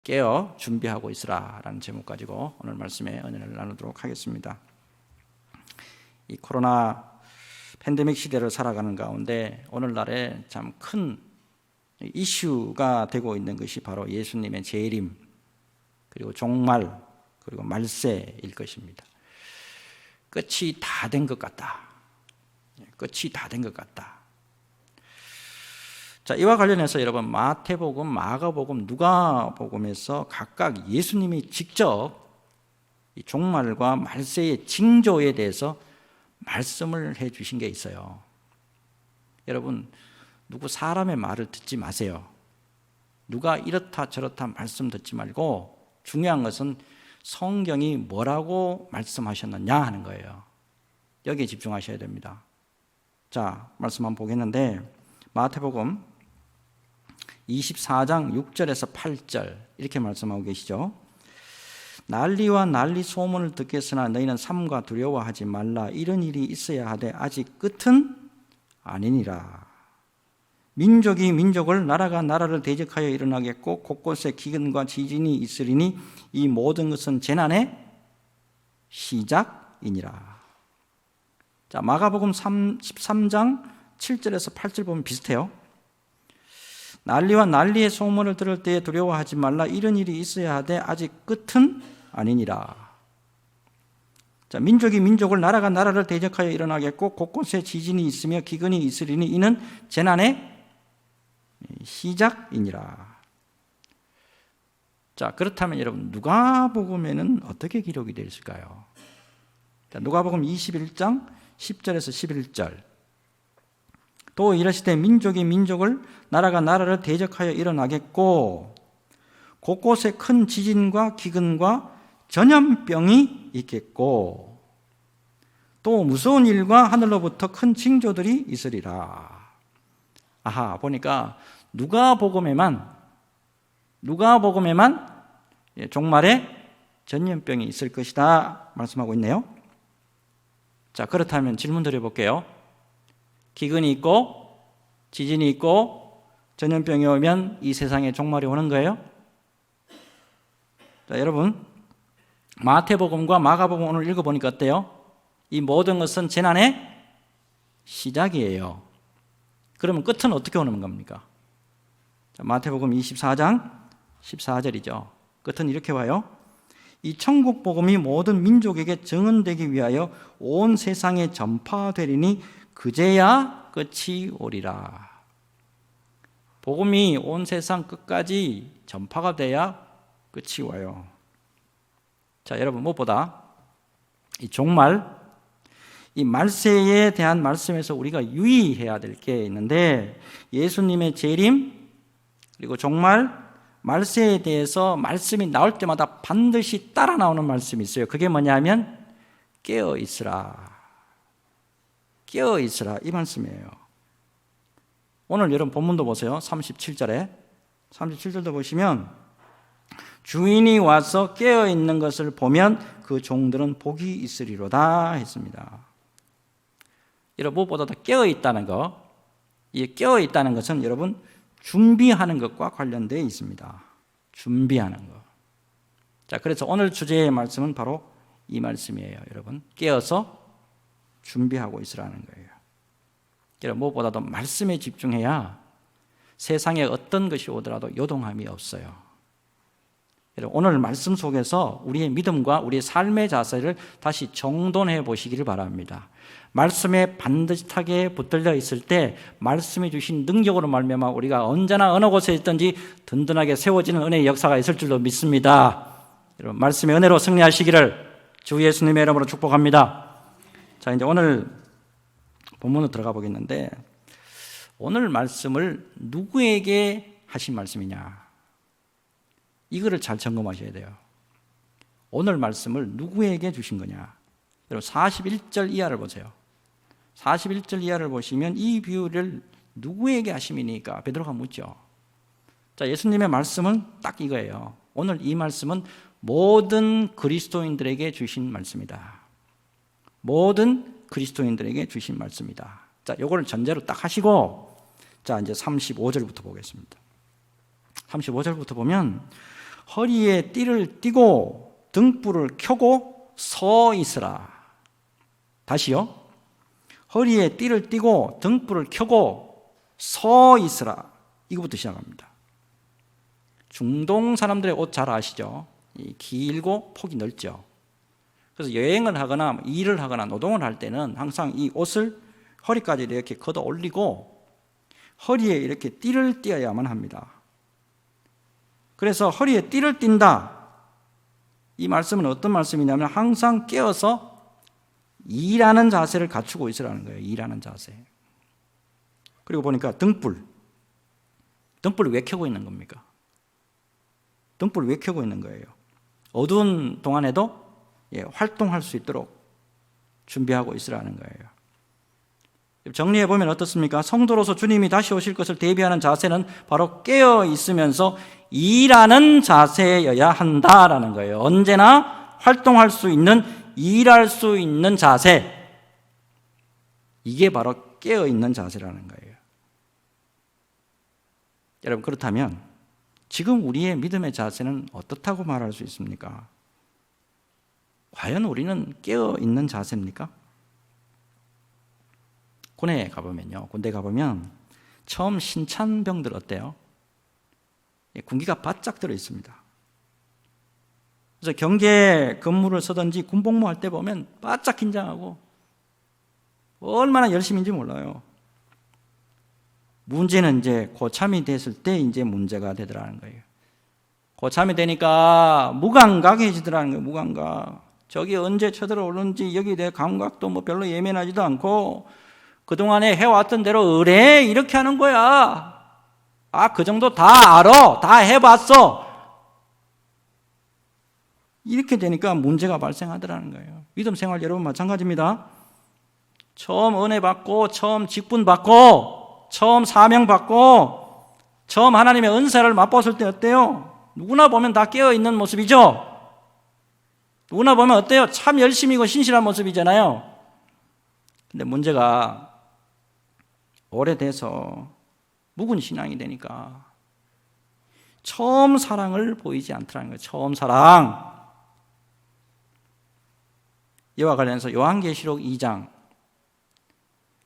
깨어 준비하고 있으라 라는 제목 가지고 오늘 말씀에 은혜를 나누도록 하겠습니다. 이 코로나 팬데믹 시대를 살아가는 가운데 오늘날에 참 큰 이슈가 되고 있는 것이 바로 예수님의 재림, 그리고 종말, 그리고 말세일 것입니다. 끝이 다 된 것 같다. 끝이 다 된 것 같다. 자, 이와 관련해서 여러분 마태복음, 마가복음, 누가복음에서 각각 예수님이 직접 이 종말과 말세의 징조에 대해서 말씀을 해 주신 게 있어요. 여러분, 누구 사람의 말을 듣지 마세요. 누가 이렇다 저렇다 말씀 듣지 말고 중요한 것은 성경이 뭐라고 말씀하셨느냐 하는 거예요. 여기에 집중하셔야 됩니다. 자, 말씀 한번 보겠는데 마태복음 24장 6절에서 8절 이렇게 말씀하고 계시죠. 난리와 난리 소문을 듣겠으나 너희는 삼가 두려워하지 말라. 이런 일이 있어야 하되 아직 끝은 아니니라. 민족이 민족을, 나라가 나라를 대적하여 일어나겠고 곳곳에 기근과 지진이 있으리니 이 모든 것은 재난의 시작이니라. 자, 마가복음 13장 7절에서 8절 보면 비슷해요. 난리와 난리의 소문을 들을 때에 두려워하지 말라. 이런 일이 있어야 하되 아직 끝은 아니니라. 자, 민족이 민족을, 나라가 나라를 대적하여 일어나겠고 곳곳에 지진이 있으며 기근이 있으리니 이는 재난의 시작이니라. 자, 그렇다면 여러분 누가복음에는 어떻게 기록이 되어 있을까요? 자, 누가복음 21장 10절에서 11절. 또 이르시되 민족이 민족을, 나라가 나라를 대적하여 일어나겠고 곳곳에 큰 지진과 기근과 전염병이 있겠고 또 무서운 일과 하늘로부터 큰 징조들이 있으리라. 아하, 보니까 누가복음에만 종말에 전염병이 있을 것이다 말씀하고 있네요. 자, 그렇다면 질문 드려볼게요. 기근이 있고 지진이 있고 전염병이 오면 이 세상에 종말이 오는 거예요? 자, 여러분 마태복음과 마가복음 오늘 읽어보니까 어때요? 이 모든 것은 재난의 시작이에요. 그러면 끝은 어떻게 오는 겁니까? 자, 마태복음 24장 14절이죠. 끝은 이렇게 와요. 이 천국 복음이 모든 민족에게 증언되기 위하여 온 세상에 전파되리니 그제야 끝이 오리라. 복음이 온 세상 끝까지 전파가 돼야 끝이 와요. 자, 여러분 무엇보다 이 종말, 이 말세에 대한 말씀에서 우리가 유의해야 될 게 있는데 예수님의 재림 그리고 종말, 말세에 대해서 말씀이 나올 때마다 반드시 따라 나오는 말씀이 있어요. 그게 뭐냐면 깨어 있으라. 깨어 있으라 이 말씀이에요. 오늘 여러분 본문도 보세요. 37절도 보시면 주인이 와서 깨어 있는 것을 보면 그 종들은 복이 있으리로다 했습니다. 여러분 무엇보다도 깨어 있다는 것, 이 깨어 있다는 것은 여러분 준비하는 것과 관련되어 있습니다. 준비하는 것. 자, 그래서 오늘 주제의 말씀은 바로 이 말씀이에요. 여러분 깨어서 준비하고 있으라는 거예요. 여러분 무엇보다도 말씀에 집중해야 세상에 어떤 것이 오더라도 요동함이 없어요. 여러분 오늘 말씀 속에서 우리의 믿음과 우리의 삶의 자세를 다시 정돈해 보시기를 바랍니다. 말씀에 반듯하게 붙들려 있을 때 말씀이 주신 능력으로 말미암아 우리가 언제나 어느 곳에 있든지 든든하게 세워지는 은혜의 역사가 있을 줄로 믿습니다. 여러분 말씀의 은혜로 승리하시기를 주 예수님의 이름으로 축복합니다. 자, 이제 오늘 본문으로 들어가 보겠는데 오늘 말씀을 누구에게 하신 말씀이냐? 이거를 잘 점검하셔야 돼요. 오늘 말씀을 누구에게 주신 거냐? 여러분 41절 이하를 보세요. 41절 이하를 보시면 이 비유를 누구에게 하심이니까 베드로가 묻죠. 자, 예수님의 말씀은 딱 이거예요. 오늘 이 말씀은 모든 그리스도인들에게 주신 말씀이다. 모든 그리스도인들에게 주신 말씀이다. 자, 요거를 전제로 딱 하시고 자, 이제 35절부터 보겠습니다. 35절부터 보면 허리에 띠를 띠고 등불을 켜고 서 있으라. 다시요. 허리에 띠를 띠고 등불을 켜고 서 있으라. 이거부터 시작합니다. 중동 사람들의 옷 잘 아시죠? 길고 폭이 넓죠. 그래서 여행을 하거나 일을 하거나 노동을 할 때는 항상 이 옷을 허리까지 이렇게 걷어 올리고 허리에 이렇게 띠를 띄어야만 합니다. 그래서 허리에 띠를 띈다. 이 말씀은 어떤 말씀이냐면 항상 깨어서 일하는 자세를 갖추고 있으라는 거예요. 일하는 자세. 그리고 보니까 등불을 왜 켜고 있는 겁니까? 등불을 왜 켜고 있는 거예요? 어두운 동안에도 활동할 수 있도록 준비하고 있으라는 거예요. 정리해 보면 어떻습니까? 성도로서 주님이 다시 오실 것을 대비하는 자세는 바로 깨어 있으면서 일하는 자세여야 한다라는 거예요. 언제나 활동할 수 있는, 일할 수 있는 자세. 이게 바로 깨어 있는 자세라는 거예요. 여러분, 그렇다면 지금 우리의 믿음의 자세는 어떻다고 말할 수 있습니까? 과연 우리는 깨어 있는 자세입니까? 군대 가보면 처음 신찬병들 어때요? 군기가 바짝 들어 있습니다. 그래서 경계 근무를 서든지 군복무 할 때 보면 바짝 긴장하고 얼마나 열심인지 몰라요. 문제는 이제 고참이 됐을 때 이제 문제가 되더라는 거예요. 고참이 되니까 무감각해지더라는 거예요. 무감각. 저기 언제 쳐들어오는지 여기 내 감각도 뭐 별로 예민하지도 않고 그동안에 해왔던 대로 의뢰 이렇게 하는 거야. 그 정도 다 알아. 다 해봤어. 이렇게 되니까 문제가 발생하더라는 거예요. 믿음 생활 여러분 마찬가지입니다. 처음 은혜 받고 처음 직분 받고 처음 사명 받고 처음 하나님의 은사를 맛봤을 때 어때요? 누구나 보면 다 깨어있는 모습이죠. 누구나 보면 어때요? 참 열심히고 신실한 모습이잖아요. 근데 문제가 오래돼서 묵은 신앙이 되니까 처음 사랑을 보이지 않더라는 거예요. 처음 사랑. 이와 관련해서 요한계시록 2장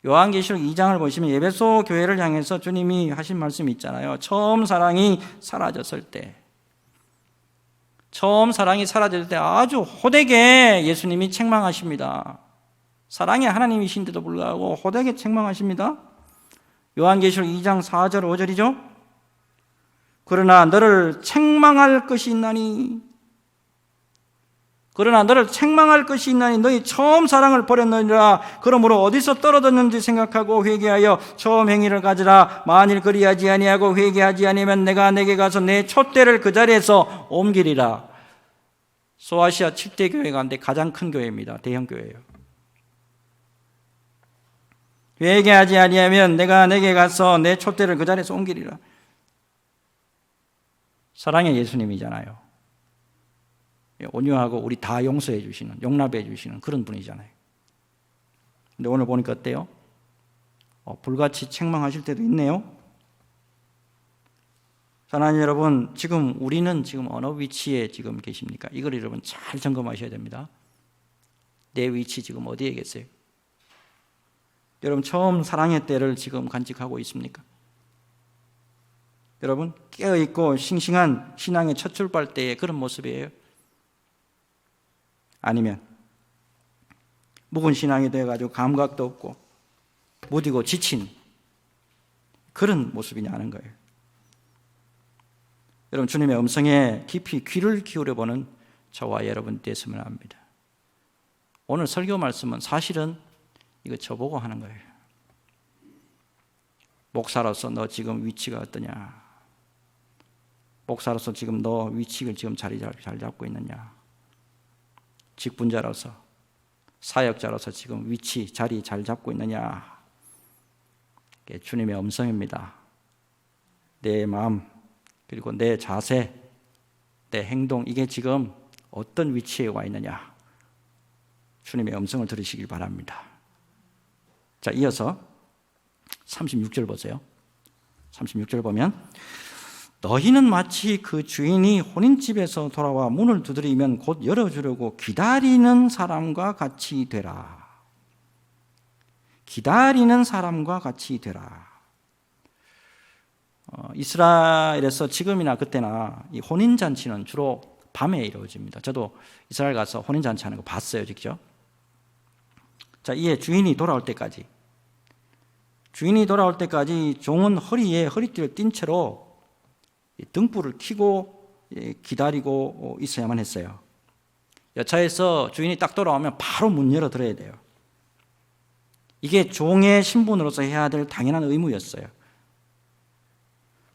을 보시면 에베소 교회를 향해서 주님이 하신 말씀이 있잖아요. 처음 사랑이 사라졌을 때 아주 호되게 예수님이 책망하십니다. 사랑의 하나님이신데도 불구하고 호되게 책망하십니다. 요한계시록 2장 4절 5절이죠. 그러나 너를 책망할 것이 있나니 너희 처음 사랑을 버렸느니라. 그러므로 어디서 떨어졌는지 생각하고 회개하여 처음 행위를 가지라. 만일 그리하지 아니하고 회개하지 아니하면 내가 내게 가서 내 촛대를 그 자리에서 옮기리라. 소아시아 7대 교회 가운데 가장 큰 교회입니다. 대형 교회예요. 회개하지 아니하면 내가 내게 가서 내 촛대를 그 자리에서 옮기리라. 사랑의 예수님이잖아요. 온유하고 우리 다 용서해 주시는, 용납해 주시는 그런 분이잖아요. 근데 오늘 보니까 어때요? 불같이 책망하실 때도 있네요. 사랑하는 여러분, 지금 우리는 지금 어느 위치에 지금 계십니까? 이걸 여러분 잘 점검하셔야 됩니다. 내 위치 지금 어디에 계세요? 여러분 처음 사랑의 때를 지금 간직하고 있습니까? 여러분 깨어있고 싱싱한 신앙의 첫 출발 때의 그런 모습이에요? 아니면 묵은 신앙이 되어가지고 감각도 없고 무디고 지친 그런 모습이냐는 거예요. 여러분 주님의 음성에 깊이 귀를 기울여보는 저와 여러분 되었으면 합니다. 오늘 설교 말씀은 사실은 이거 저보고 하는 거예요. 목사로서 너 지금 위치가 어떠냐? 목사로서 지금 너 위치를 지금 자리 잘 잡고 있느냐? 직분자로서, 사역자로서 지금 위치, 자리 잘 잡고 있느냐? 이게 주님의 음성입니다. 내 마음, 그리고 내 자세, 내 행동, 이게 지금 어떤 위치에 와 있느냐? 주님의 음성을 들으시길 바랍니다. 자, 이어서 36절 보세요. 36절 보면 너희는 마치 그 주인이 혼인집에서 돌아와 문을 두드리면 곧 열어주려고 기다리는 사람과 같이 되라. 기다리는 사람과 같이 되라. 이스라엘에서 지금이나 그때나 이 혼인잔치는 주로 밤에 이루어집니다. 저도 이스라엘 가서 혼인잔치 하는 거 봤어요, 직접. 자, 이에 주인이 돌아올 때까지 종은 허리에 허리띠를 띈 채로 등불을 켜고 기다리고 있어야만 했어요. 여차해서 주인이 딱 돌아오면 바로 문 열어 들어야 돼요. 이게 종의 신분으로서 해야 될 당연한 의무였어요.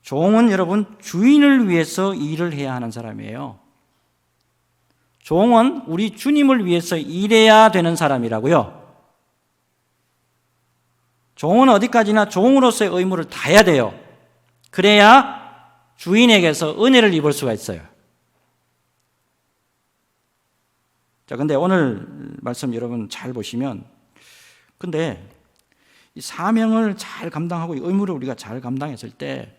종은 여러분 주인을 위해서 일을 해야 하는 사람이에요. 종은 우리 주님을 위해서 일해야 되는 사람이라고요. 종은 어디까지나 종으로서의 의무를 다해야 돼요. 그래야 주인에게서 은혜를 입을 수가 있어요. 자, 근데 오늘 말씀 여러분 잘 보시면, 근데 이 사명을 잘 감당하고 의무를 우리가 잘 감당했을 때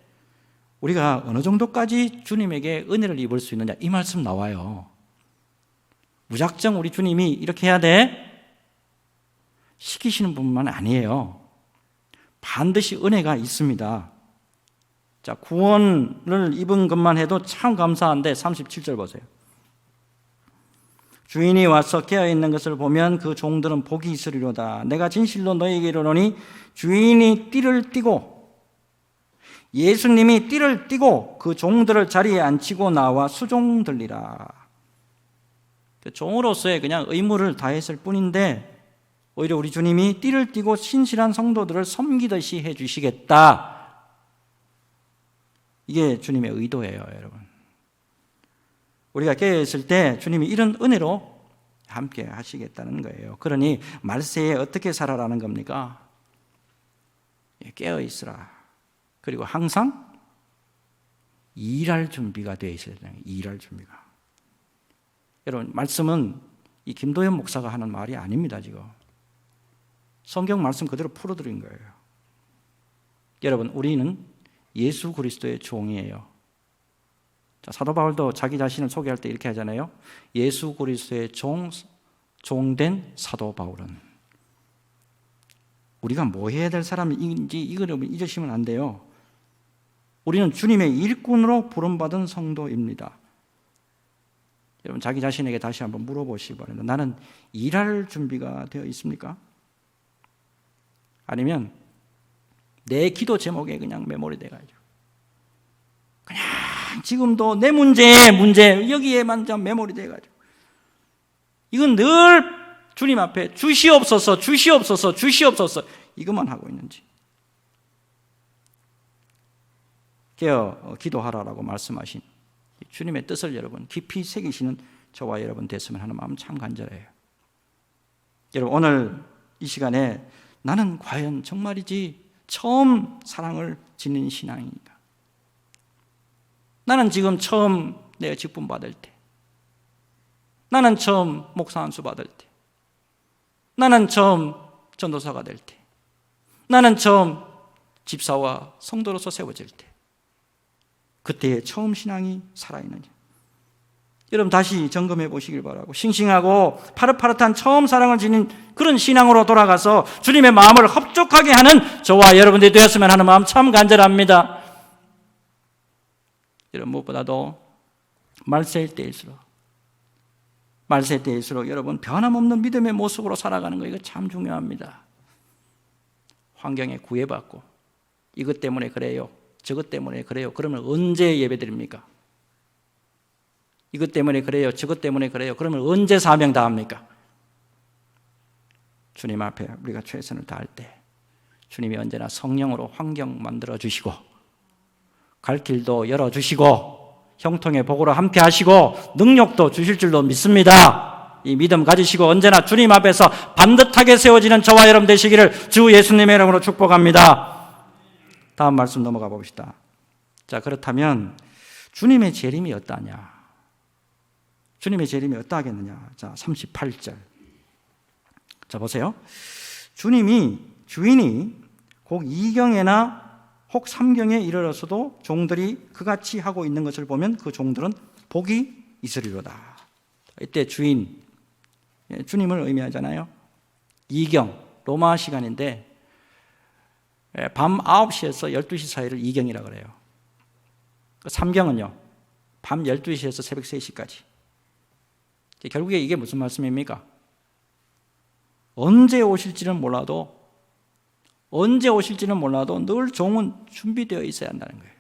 우리가 어느 정도까지 주님에게 은혜를 입을 수 있느냐, 이 말씀 나와요. 무작정 우리 주님이 이렇게 해야 돼 시키시는 분만 아니에요. 반드시 은혜가 있습니다. 자, 구원을 입은 것만 해도 참 감사한데 37절 보세요. 주인이 와서 깨어있는 것을 보면 그 종들은 복이 있으리로다. 내가 진실로 너희에게 이르노니 주인이 띠를 띠고, 예수님이 띠를 띠고 그 종들을 자리에 앉히고 나와 수종들리라. 종으로서의 그냥 의무를 다했을 뿐인데 오히려 우리 주님이 띠를 띠고 신실한 성도들을 섬기듯이 해주시겠다. 이게 주님의 의도예요, 여러분. 우리가 깨어있을 때 주님이 이런 은혜로 함께 하시겠다는 거예요. 그러니 말세에 어떻게 살아라는 겁니까? 깨어있으라. 그리고 항상 일할 준비가 되어 있어야 돼요. 일할 준비가. 여러분, 말씀은 이 김도현 목사가 하는 말이 아닙니다, 지금. 성경 말씀 그대로 풀어드린 거예요. 여러분, 우리는 예수 그리스도의 종이에요. 자, 사도 바울도 자기 자신을 소개할 때 이렇게 하잖아요. 예수 그리스도의 종된 사도 바울은. 우리가 뭐 해야 될 사람인지 이걸 잊으시면 안 돼요. 우리는 주님의 일꾼으로 부름받은 성도입니다. 여러분, 자기 자신에게 다시 한번 물어보시기 바랍니다. 나는 일할 준비가 되어 있습니까? 아니면 내 기도 제목에 그냥 메모리 돼가지고 그냥 지금도 내 문제 여기에만 메모리 돼가지고 이건 늘 주님 앞에 주시옵소서 이것만 하고 있는지. 깨어 기도하라라고 말씀하신 주님의 뜻을 여러분 깊이 새기시는 저와 여러분 됐으면 하는 마음 참 간절해요. 여러분, 오늘 이 시간에 나는 과연 정말이지 처음 사랑을 짓는 신앙인가? 나는 지금 처음 내가 직분 받을 때, 나는 처음 목사 안수 받을 때, 나는 처음 전도사가 될 때, 나는 처음 집사와 성도로서 세워질 때, 그때의 처음 신앙이 살아있느냐? 여러분, 다시 점검해 보시길 바라고, 싱싱하고 파릇파릇한 처음 사랑을 지닌 그런 신앙으로 돌아가서 주님의 마음을 흡족하게 하는 저와 여러분들이 되었으면 하는 마음 참 간절합니다. 여러분, 무엇보다도 말세일 때일수록 여러분 변함없는 믿음의 모습으로 살아가는 거, 이거 참 중요합니다. 환경에 구애받고 이것 때문에 그래요, 저것 때문에 그래요. 그러면 언제 예배드립니까? 이것 때문에 그래요, 저것 때문에 그래요. 그러면 언제 사명 다합니까? 주님 앞에 우리가 최선을 다할 때 주님이 언제나 성령으로 환경 만들어 주시고 갈 길도 열어주시고 형통의 복으로 함께 하시고 능력도 주실 줄로 믿습니다. 이 믿음 가지시고 언제나 주님 앞에서 반듯하게 세워지는 저와 여러분 되시기를 주 예수님의 이름으로 축복합니다. 다음 말씀 넘어가 봅시다. 자, 그렇다면 주님의 재림이 어떠하냐? 주님의 재림이 어떠하겠느냐? 자, 38절. 자, 보세요. 주인이 곧 이경에나 혹 삼경에 이르러서도 종들이 그같이 하고 있는 것을 보면 그 종들은 복이 있으리로다. 이때 주인, 주님을 의미하잖아요. 이경, 로마 시간인데 밤 9시에서 12시 사이를 이경이라고 그래요. 삼경은요, 밤 12시에서 새벽 3시까지. 결국에 이게 무슨 말씀입니까? 언제 오실지는 몰라도 늘 종은 준비되어 있어야 한다는 거예요.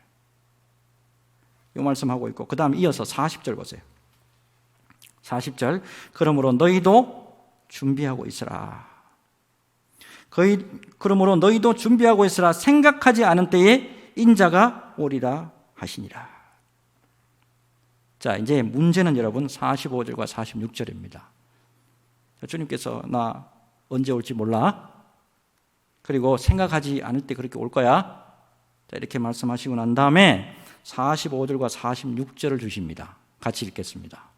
이 말씀하고 있고, 그 다음 이어서 40절 보세요. 40절, 그러므로 너희도 준비하고 있으라. 그러므로 너희도 준비하고 있으라. 생각하지 않은 때에 인자가 오리라 하시니라. 자, 이제 문제는 여러분 45절과 46절입니다. 주님께서 나 언제 올지 몰라. 그리고 생각하지 않을 때 그렇게 올 거야. 자, 이렇게 말씀하시고 난 다음에 45절과 46절을 주십니다. 같이 읽겠습니다.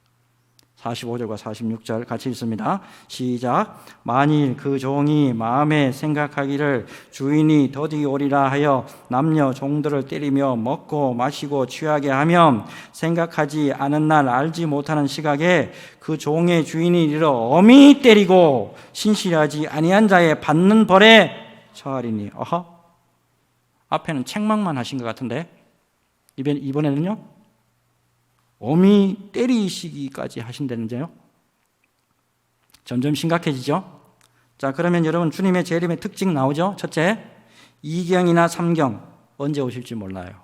45절과 46절 같이 읽습니다. 시작. 만일 그 종이 마음에 생각하기를 주인이 더디 오리라 하여 남녀 종들을 때리며 먹고 마시고 취하게 하면 생각하지 않은 날 알지 못하는 시각에 그 종의 주인이 이르러 엄히 때리고 신실하지 아니한 자의 받는 벌에 처하리니. 어허, 앞에는 책망만 하신 것 같은데 이번에는요, 엄히 때리시기까지 하신다는데요. 점점 심각해지죠. 자, 그러면 여러분 주님의 재림의 특징 나오죠. 첫째, 이경이나 삼경 언제 오실지 몰라요.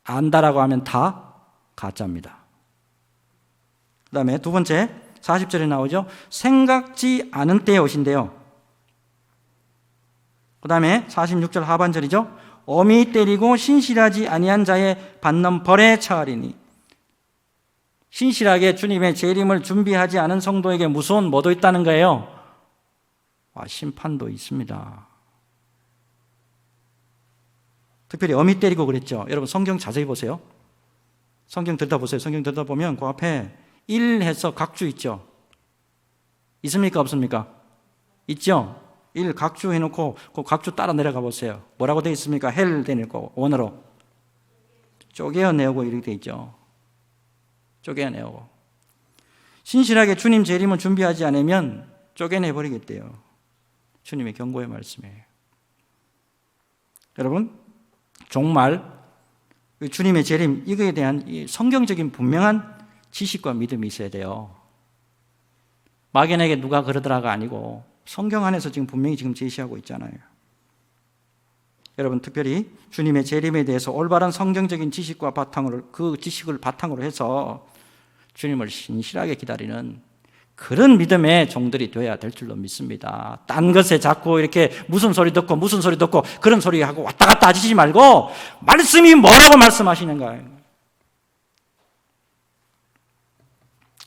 안다라고 하면 다 가짜입니다. 그 다음에 두 번째, 40절에 나오죠. 생각지 않은 때에 오신대요. 그 다음에 46절 하반절이죠. 엄히 때리고 신실하지 아니한 자의 받는 벌에 처하리니. 신실하게 주님의 재림을 준비하지 않은 성도에게 무서운 뭐도 있다는 거예요. 심판도 있습니다. 특별히 엄히 때리고 그랬죠. 여러분 성경 자세히 보세요. 성경 들여다보세요. 성경 들여다보면 그 앞에 1 해서 각주 있죠. 있습니까? 없습니까? 있죠. 1 각주 해놓고 그 각주 따라 내려가 보세요. 뭐라고 되어 있습니까? 헬 되고 원어로 쪼개어내고 이렇게 되어 있죠. 쪼개어내고. 신실하게 주님 재림을 준비하지 않으면 쪼개내버리겠대요. 주님의 경고의 말씀이에요. 여러분, 종말, 주님의 재림, 이거에 대한 성경적인 분명한 지식과 믿음이 있어야 돼요. 막연하게 누가 그러더라가 아니고 성경 안에서 지금 분명히 지금 제시하고 있잖아요. 여러분, 특별히 주님의 재림에 대해서 올바른 성경적인 지식과 그 지식을 바탕으로 해서 주님을 신실하게 기다리는 그런 믿음의 종들이 되어야 될 줄로 믿습니다. 딴 것에 자꾸 이렇게 무슨 소리 듣고 그런 소리 하고 왔다 갔다 하시지 말고 말씀이 뭐라고 말씀하시는가.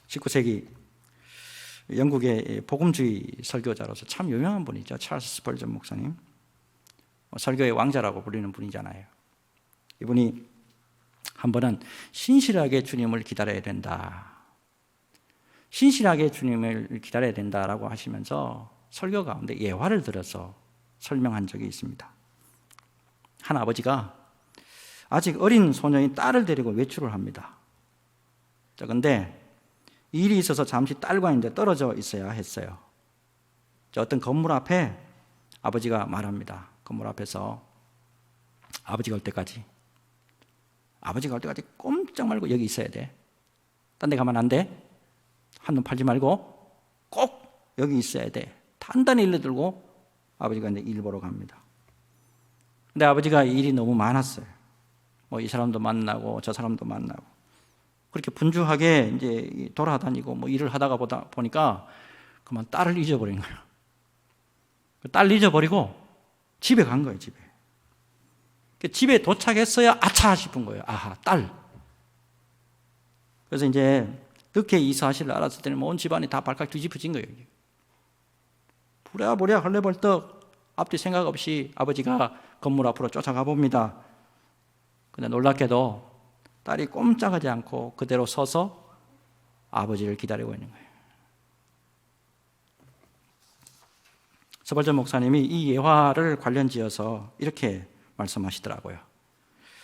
19세기 영국의 복음주의 설교자로서 참 유명한 분이죠. 찰스 스펄전 목사님. 설교의 왕자라고 불리는 분이잖아요. 이분이 한 번은 신실하게 주님을 기다려야 된다. 신실하게 주님을 기다려야 된다라고 하시면서 설교 가운데 예화를 들어서 설명한 적이 있습니다. 한 아버지가 아직 어린 소년이 딸을 데리고 외출을 합니다. 그런데 일이 있어서 잠시 딸과 이제 떨어져 있어야 했어요. 어떤 건물 앞에 아버지가 말합니다. 건물 앞에서 아버지가 올 때까지 꼼짝 말고 여기 있어야 돼. 딴 데 가면 안 돼. 한눈 팔지 말고 꼭 여기 있어야 돼. 단단히 일러들고 아버지가 이제 일 보러 갑니다. 근데 아버지가 일이 너무 많았어요. 이 사람도 만나고 저 사람도 만나고. 그렇게 분주하게 이제 돌아다니고 일을 하다가 보니까 그만 딸을 잊어버린 거예요. 딸 잊어버리고 집에 간 거예요, 집에. 집에 도착했어야 아차 싶은 거예요. 아하, 딸. 그래서 이제 늦게 이 사실을 알았을 때는 온 집안이 다 발칵 뒤집어진 거예요. 부랴부랴 헐레벌떡 앞뒤 생각 없이 아버지가 건물 앞으로 쫓아가 봅니다. 근데 놀랍게도 딸이 꼼짝하지 않고 그대로 서서 아버지를 기다리고 있는 거예요. 스펄전 목사님이 이 예화를 관련 지어서 이렇게 말씀하시더라고요.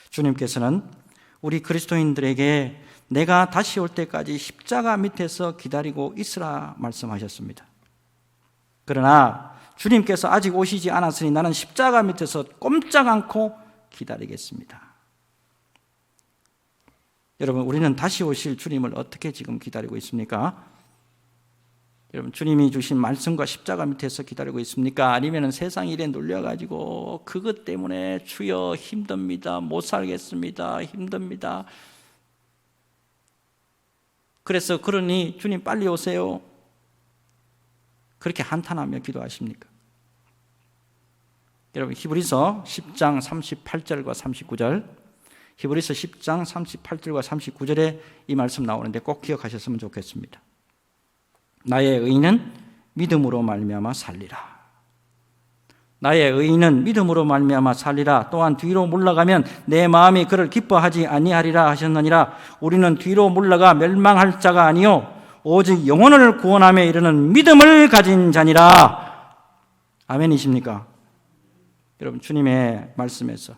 주님께서는 우리 그리스도인들에게 내가 다시 올 때까지 십자가 밑에서 기다리고 있으라 말씀하셨습니다. 그러나 주님께서 아직 오시지 않았으니 나는 십자가 밑에서 꼼짝 않고 기다리겠습니다. 여러분, 우리는 다시 오실 주님을 어떻게 지금 기다리고 있습니까? 여러분, 주님이 주신 말씀과 십자가 밑에서 기다리고 있습니까? 아니면 세상 일에 눌려가지고 그것 때문에 주여 힘듭니다, 못 살겠습니다, 힘듭니다, 그래서 그러니 주님 빨리 오세요, 그렇게 한탄하며 기도하십니까? 여러분, 히브리서 10장 38절과 39절, 히브리서 10장 38절과 39절에 이 말씀 나오는데 꼭 기억하셨으면 좋겠습니다. 나의 의인은 믿음으로 말미암아 살리라. 나의 의인은 믿음으로 말미암아 살리라. 또한 뒤로 물러가면 내 마음이 그를 기뻐하지 아니하리라 하셨느니라. 우리는 뒤로 물러가 멸망할 자가 아니요 오직 영혼을 구원함에 이르는 믿음을 가진 자니라. 아멘이십니까? 여러분, 주님의 말씀에서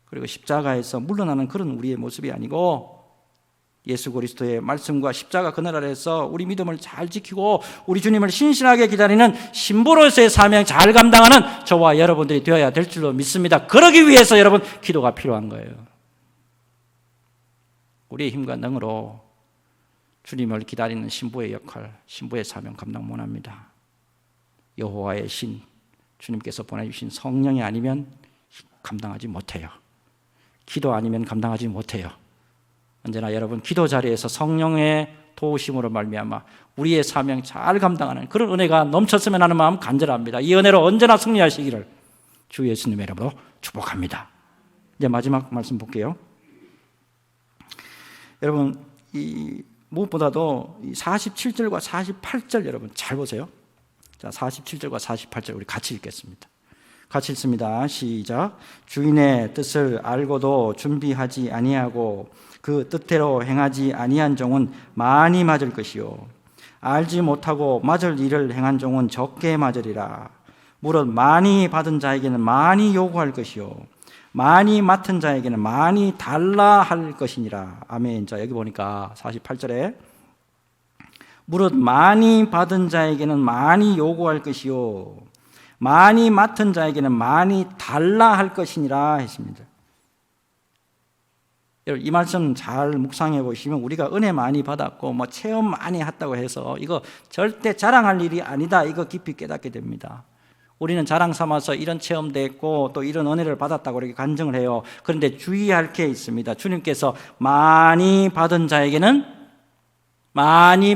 그리고 십자가에서 물러나는 그런 우리의 모습이 아니고 예수 그리스도의 말씀과 십자가 그늘 아래에서 우리 믿음을 잘 지키고 우리 주님을 신실하게 기다리는 신부로서의 사명 잘 감당하는 저와 여러분들이 되어야 될 줄로 믿습니다. 그러기 위해서 여러분, 기도가 필요한 거예요. 우리의 힘과 능으로 주님을 기다리는 신부의 역할, 신부의 사명 감당 못합니다. 여호와의 신, 주님께서 보내주신 성령이 아니면 감당하지 못해요. 기도 아니면 감당하지 못해요. 언제나 여러분, 기도 자리에서 성령의 도우심으로 말미암아 우리의 사명 잘 감당하는 그런 은혜가 넘쳤으면 하는 마음 간절합니다. 이 은혜로 언제나 승리하시기를 주 예수님의 이름으로 축복합니다. 이제 마지막 말씀 볼게요. 여러분, 이 무엇보다도 이 47절과 48절 여러분 잘 보세요. 자, 47절과 48절 우리 같이 읽겠습니다. 같이 읽습니다. 시작. 주인의 뜻을 알고도 준비하지 아니하고 그 뜻대로 행하지 아니한 종은 많이 맞을 것이요 알지 못하고 맞을 일을 행한 종은 적게 맞으리라. 무릇 많이 받은 자에게는 많이 요구할 것이요 많이 맡은 자에게는 많이 달라 할 것이니라. 아멘. 자, 여기 보니까 48절에 무릇 많이 받은 자에게는 많이 요구할 것이요 많이 맡은 자에게는 많이 달라 할 것이니라 했습니다. 여러분, 이 말씀 잘 묵상해 보시면 우리가 은혜 많이 받았고 체험 많이 했다고 해서 이거 절대 자랑할 일이 아니다, 이거 깊이 깨닫게 됩니다. 우리는 자랑 삼아서 이런 체험도 했고 또 이런 은혜를 받았다고 이렇게 간증을 해요. 그런데 주의할 게 있습니다. 주님께서 많이 받은 자에게는 많이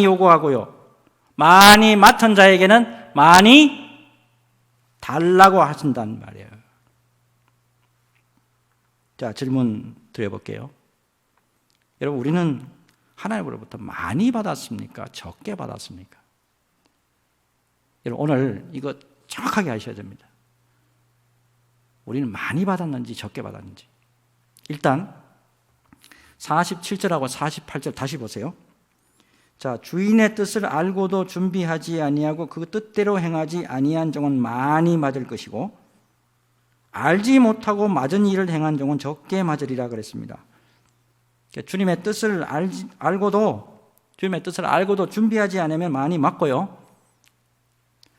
요구하고요 많이 맡은 자에게는 많이 달라고 하신단 말이에요. 자, 질문 드려볼게요. 여러분, 우리는 하나님으로부터 많이 받았습니까? 적게 받았습니까? 여러분, 오늘 이거 정확하게 하셔야 됩니다. 우리는 많이 받았는지 적게 받았는지. 일단 47절하고 48절 다시 보세요. 자, 주인의 뜻을 알고도 준비하지 아니하고 그 뜻대로 행하지 아니한 종은 많이 맞을 것이고 알지 못하고 맞은 일을 행한 종은 적게 맞으리라 그랬습니다. 주님의 뜻을 알고도 준비하지 않으면 많이 맞고요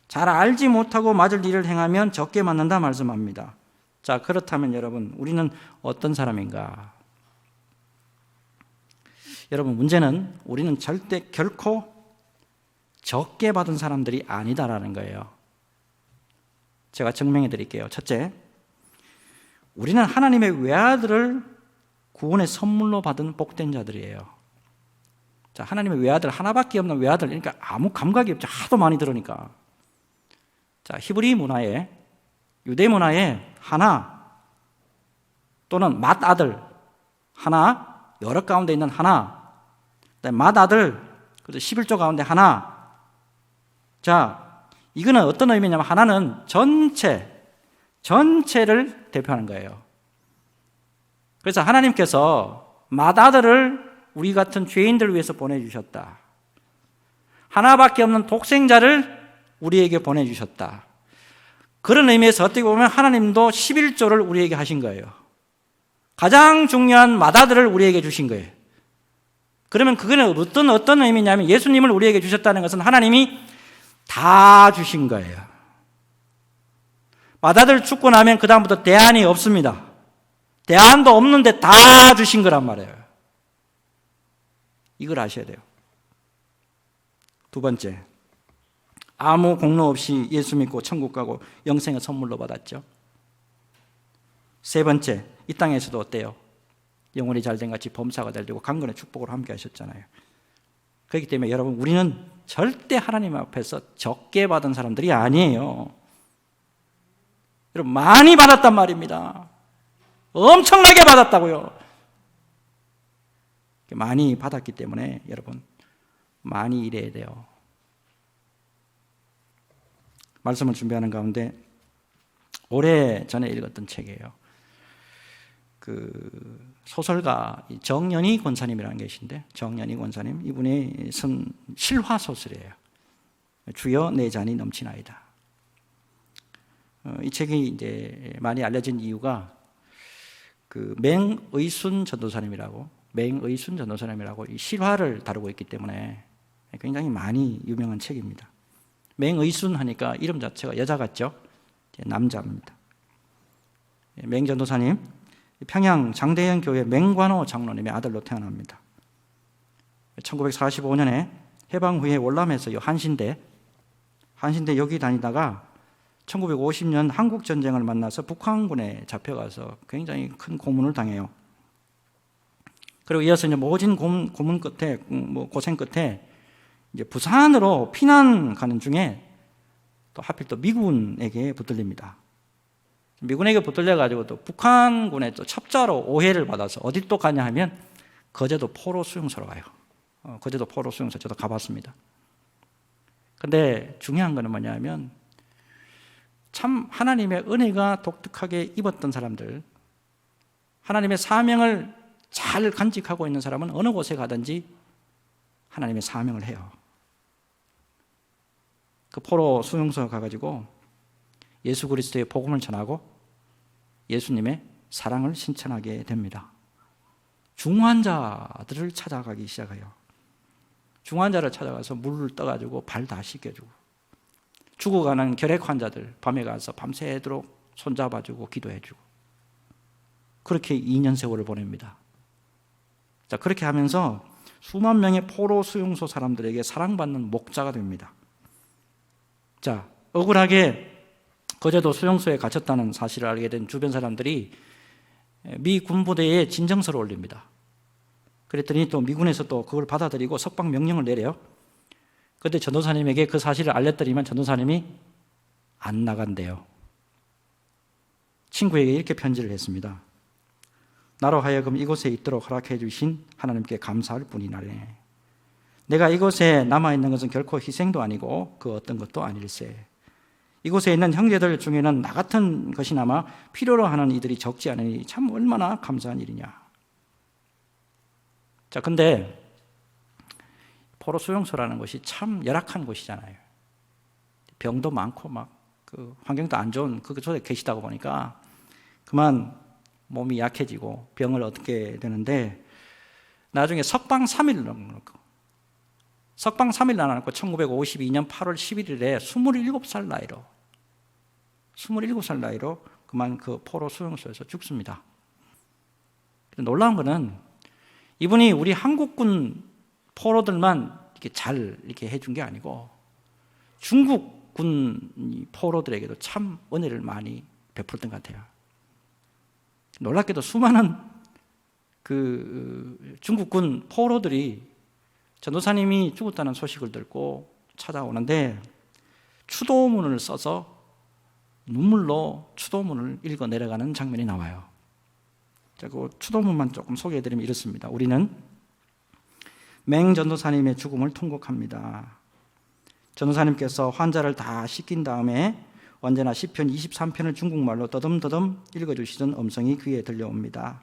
잘 알지 못하고 맞을 일을 행하면 적게 맞는다 말씀합니다. 자, 그렇다면 여러분, 우리는 어떤 사람인가? 여러분, 문제는 우리는 결코 적게 받은 사람들이 아니다라는 거예요. 제가 증명해 드릴게요. 첫째, 우리는 하나님의 외아들을 구원의 선물로 받은 복된 자들이에요. 자, 하나님의 외아들, 하나밖에 없는 외아들, 그러니까 아무 감각이 없죠. 하도 많이 들으니까. 자, 히브리 문화에, 유대 문화에 하나 또는 맏아들, 하나, 여러 가운데 있는 하나, 맏아들, 그래서 11조 가운데 하나. 맏아들, 이거는 어떤 의미냐면 하나는 전체를 대표하는 거예요. 그래서 하나님께서 맏아들을 우리 같은 죄인들을 위해서 보내주셨다. 하나밖에 없는 독생자를 우리에게 보내주셨다. 그런 의미에서 어떻게 보면 하나님도 11조를 우리에게 하신 거예요. 가장 중요한 마다들을 우리에게 주신 거예요. 그러면 그거는 어떤 의미냐면 예수님을 우리에게 주셨다는 것은 하나님이 다 주신 거예요. 마다들 죽고 나면 그 다음부터 대안이 없습니다. 대안도 없는데 다 주신 거란 말이에요. 이걸 아셔야 돼요. 두 번째, 아무 공로 없이 예수 믿고 천국 가고 영생을 선물로 받았죠. 세 번째, 이 땅에서도 어때요? 영혼이 잘된 같이 범사가 잘되고 강건의 축복으로 함께 하셨잖아요. 그렇기 때문에 여러분, 우리는 절대 하나님 앞에서 적게 받은 사람들이 아니에요. 여러분, 많이 받았단 말입니다. 엄청나게 받았다고요. 많이 받았기 때문에 여러분, 많이 일해야 돼요. 말씀을 준비하는 가운데 오래 전에 읽었던 책이에요. 그 소설가 정연희 권사님이라는 게 계신데, 정연희 권사님, 이분이 쓴 실화 소설이에요. 주여 내 잔이 넘치나이다. 이 책이 이제 많이 알려진 이유가 그 맹의순 전도사님이라고 이 실화를 다루고 있기 때문에 굉장히 많이 유명한 책입니다. 맹의순 하니까 이름 자체가 여자 같죠? 남자입니다. 맹 전도사님, 평양 장대현 교회 맹관호 장로님의 아들로 태어납니다. 1945년에 해방 후에 월남에서 한신대 여기 다니다가 1950년 한국전쟁을 만나서 북한군에 잡혀가서 굉장히 큰 고문을 당해요. 그리고 이어서 이제 모진 고문 끝에, 고생 끝에 이제 부산으로 피난 가는 중에 또 하필 또 미군에게 붙들립니다. 미군에게 붙들려가지고 또 북한군의 또 첩자로 오해를 받아서 어디 또 가냐 하면 거제도 포로 수용소로 가요. 거제도 포로 수용소 저도 가봤습니다. 근데 중요한 거는 뭐냐면 참 하나님의 은혜가 독특하게 입었던 사람들, 하나님의 사명을 잘 간직하고 있는 사람은 어느 곳에 가든지 하나님의 사명을 해요. 그 포로 수용소에 가가지고 예수 그리스도의 복음을 전하고 예수님의 사랑을 신천하게 됩니다. 중환자들을 찾아가기 시작해요. 중환자를 찾아가서 물을 떠가지고 발 다 씻겨주고, 죽어가는 결핵 환자들 밤에 가서 밤새도록 손잡아주고 기도해주고, 그렇게 2년 세월을 보냅니다. 자, 그렇게 하면서 수만 명의 포로 수용소 사람들에게 사랑받는 목자가 됩니다. 자, 억울하게 거제도 수용소에 갇혔다는 사실을 알게 된 주변 사람들이 미 군부대에 진정서를 올립니다. 그랬더니 또 미군에서 또 그걸 받아들이고 석방 명령을 내려요. 그때 전도사님에게 그 사실을 알렸더니만 전도사님이 안 나간대요. 친구에게 이렇게 편지를 했습니다. 나로 하여금 이곳에 있도록 허락해 주신 하나님께 감사할 뿐이나네. 내가 이곳에 남아있는 것은 결코 희생도 아니고 그 어떤 것도 아닐세. 이곳에 있는 형제들 중에는 나 같은 것이나마 필요로 하는 이들이 적지 않으니 참 얼마나 감사한 일이냐. 자, 근데 포로 수용소라는 것이 참 열악한 곳이잖아요. 병도 많고 막 그 환경도 안 좋은 그곳에 계시다고 보니까 그만 몸이 약해지고 병을 얻게 되는데, 나중에 석방 3일 넘고, 석방 3일 나눠놓고 1952년 8월 11일에 27살 나이로 그만 그 포로 수용소에서 죽습니다. 놀라운 거는 이분이 우리 한국군 포로들만 이렇게 잘 이렇게 해준 게 아니고 중국군 포로들에게도 참 은혜를 많이 베풀었던 것 같아요. 놀랍게도 수많은 그 중국군 포로들이 전도사님이 죽었다는 소식을 듣고 찾아오는데 추도문을 써서 눈물로 추도문을 읽어 내려가는 장면이 나와요. 자, 그 추도문만 조금 소개해드리면 이렇습니다. 우리는 맹 전도사님의 죽음을 통곡합니다. 전도사님께서 환자를 다 씻긴 다음에 언제나 시편 23편을 중국말로 더듬더듬 읽어주시던 음성이 귀에 들려옵니다.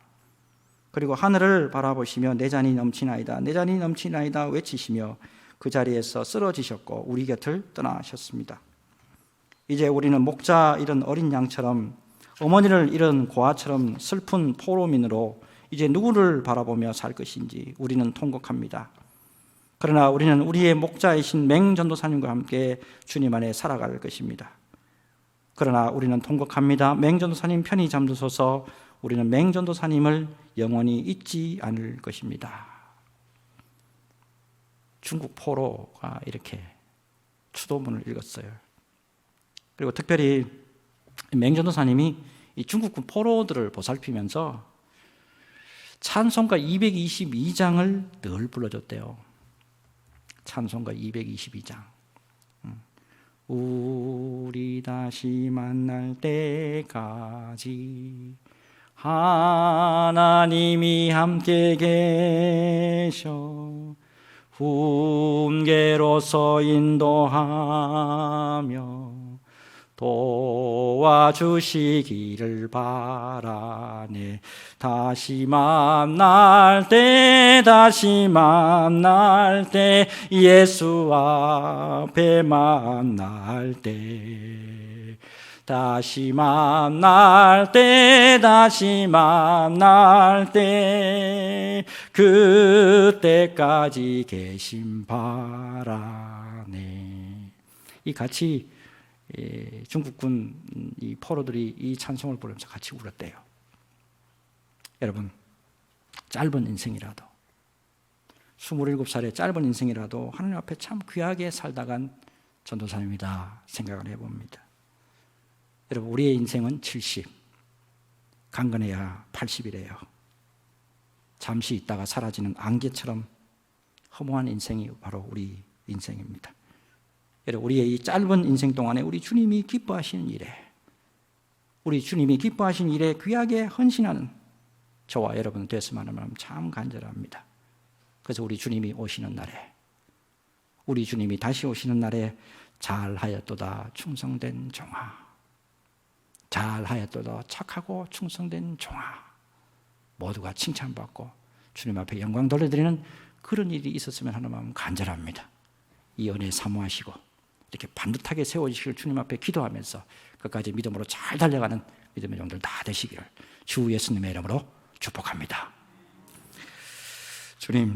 그리고 하늘을 바라보시며 내 잔이 넘치나이다, 내 잔이 넘치나이다 외치시며 그 자리에서 쓰러지셨고 우리 곁을 떠나셨습니다. 이제 우리는 목자 잃은 어린 양처럼, 어머니를 잃은 고아처럼 슬픈 포로민으로 이제 누구를 바라보며 살 것인지 우리는 통곡합니다. 그러나 우리는 우리의 목자이신 맹전도사님과 함께 주님 안에 살아갈 것입니다. 그러나 우리는 통곡합니다. 맹전도사님 편히 잠드소서. 우리는 맹전도사님을 영원히 잊지 않을 것입니다. 중국 포로가 이렇게 추도문을 읽었어요. 그리고 특별히 맹전도사님이 이 중국군 포로들을 보살피면서 찬송가 222장을 늘 불러줬대요. 찬송가 222장. 우리 다시 만날 때까지 하나님이 함께 계셔 훈계로서 인도하며 도와주시기를 바라네. 다시 만날 때 예수 앞에 만날 때 다시 만날 때 그때까지 계심 바라네. 이 같이 중국군 이 포로들이 이 찬송을 부르면서 같이 울었대요. 여러분, 짧은 인생이라도 27살의 짧은 인생이라도 하나님 앞에 참 귀하게 살다간 전도사님이다 생각을 해봅니다. 여러분, 우리의 인생은 70, 강건해야 80이래요. 잠시 있다가 사라지는 안개처럼 허무한 인생이 바로 우리 인생입니다. 여러분, 우리의 이 짧은 인생 동안에 우리 주님이 기뻐하시는 일에 귀하게 헌신하는 저와 여러분 됐으면 하는 마음 참 간절합니다. 그래서 우리 주님이 오시는 날에, 우리 주님이 다시 오시는 날에 잘하였도다 충성된 종아, 잘하였도다 착하고 충성된 종아, 모두가 칭찬받고 주님 앞에 영광 돌려드리는 그런 일이 있었으면 하는 마음 간절합니다. 이 은혜 사모하시고 이렇게 반듯하게 세워지시길 주님 앞에 기도하면서 끝까지 믿음으로 잘 달려가는 믿음의 종들 다 되시기를 주 예수님의 이름으로 축복합니다. 주님,